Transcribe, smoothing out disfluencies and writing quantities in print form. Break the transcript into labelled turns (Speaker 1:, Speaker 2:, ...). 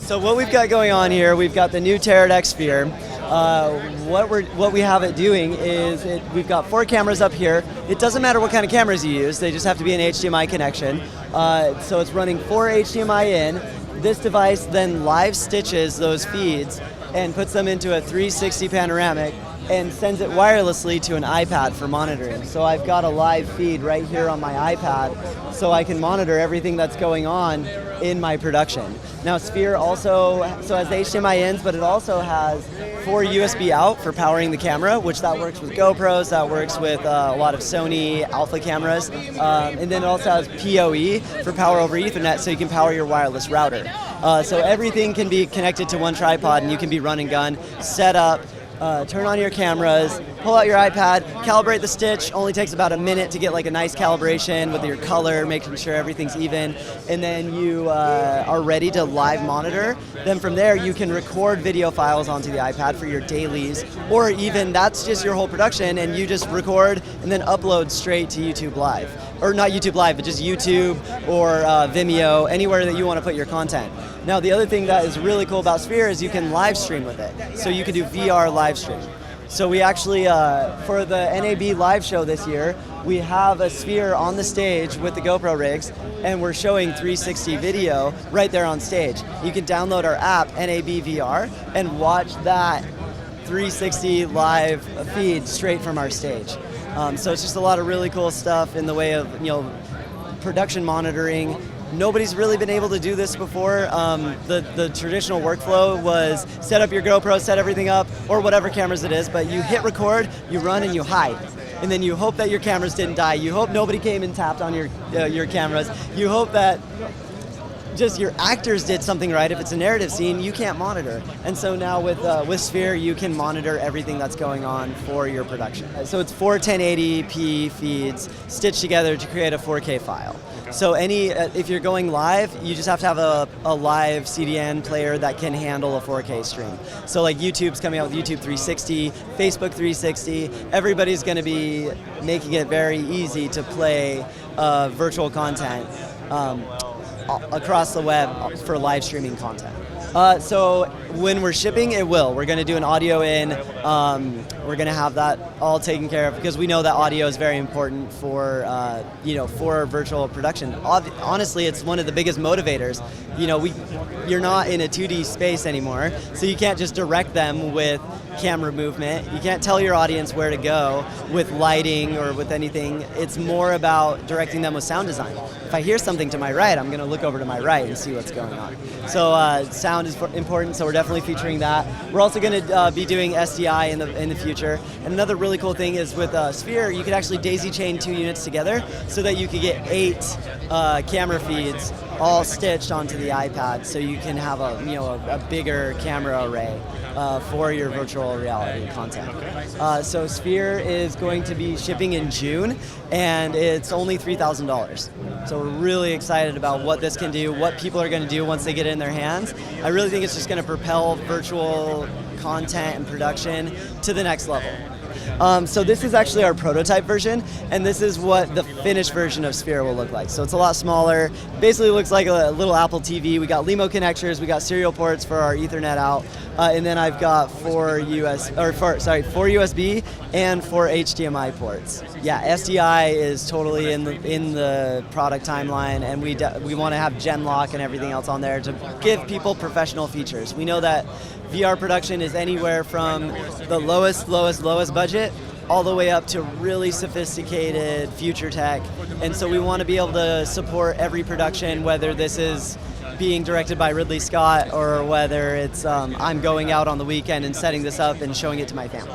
Speaker 1: So what we've got going on here, we've got the new Teradek Sphere. What we have it doing is we've got 4 cameras up here. It doesn't matter what kind of cameras you use, they just have to be an HDMI connection. So it's running 4 HDMI in. This device then live stitches those feeds and puts them into a 360 panoramic and sends it wirelessly to an iPad for monitoring. So I've got a live feed right here on my iPad so I can monitor everything that's going on in my production. Now Sphere also has HDMI ins, but it also has 4 USB out for powering the camera, which that works with GoPros, that works with a lot of Sony Alpha cameras, and then it also has PoE for power over Ethernet, so you can power your wireless router. So everything can be connected to one tripod and you can be run and gun, set up, turn on your cameras, pull out your iPad, calibrate the stitch. Only takes about a minute to get like a nice calibration with your color, making sure everything's even, and then you are ready to live monitor. Then from there you can record video files onto the iPad for your dailies, or even that's just your whole production and you just record and then upload straight to YouTube Live. Or not YouTube Live, but just YouTube or Vimeo, anywhere that you want to put your content. Now the other thing that is really cool about Sphere is you can live stream with it. So you can do VR live stream. So we actually, for the NAB live show this year, we have a Sphere on the stage with the GoPro rigs, and we're showing 360 video right there on stage. You can download our app, NAB VR, and watch that 360 live feed straight from our stage. So it's just a lot of really cool stuff in the way of production monitoring. Nobody's really been able to do this before. The traditional workflow was set up your GoPro, set everything up, or whatever cameras it is, but you hit record, you run, and you hide. And then you hope that your cameras didn't die. You hope nobody came and tapped on your cameras. You hope that just your actors did something right. If it's a narrative scene, you can't monitor. And so now with Sphere, you can monitor everything that's going on for your production. So it's 4 1080p feeds stitched together to create a 4K file. So if you're going live, you just have to have a live CDN player that can handle a 4K stream. So like YouTube's coming out with YouTube 360, Facebook 360, everybody's going to be making it very easy to play virtual content across the web for live streaming content. So when we're shipping, it will. We're going to do an audio in. We're going to have that all taken care of because we know that audio is very important for for virtual production. Honestly, it's one of the biggest motivators. You're not in a 2D space anymore, so you can't just direct them with camera movement. You can't tell your audience where to go with lighting or with anything. It's more about directing them with sound design. If I hear something to my right, I'm going to look over to my right and see what's going on. So sound is important, so we're definitely featuring that. We're also going to be doing SDI in the future. And another really cool thing is with Sphere, you could actually daisy chain 2 units together so that you could get 8 camera feeds all stitched onto the iPad, so you can have a bigger camera array for your virtual reality content. So Sphere is going to be shipping in June, and it's only $3,000. So we're really excited about what this can do, what people are going to do once they get it in their hands. I really think it's just going to propel virtual content and production to the next level. So this is actually our prototype version, and this is what the finished version of Sphere will look like. So it's a lot smaller. Basically looks like a little Apple TV. We got LEMO connectors, we got serial ports for our Ethernet out, and then I've got 4 USB and 4 HDMI ports. Yeah, SDI is totally in the product timeline, and we want to have gen lock and everything else on there to give people professional features. We know that VR production is anywhere from the lowest budget all the way up to really sophisticated future tech. And so we want to be able to support every production, whether this is being directed by Ridley Scott or whether it's I'm going out on the weekend and setting this up and showing it to my family.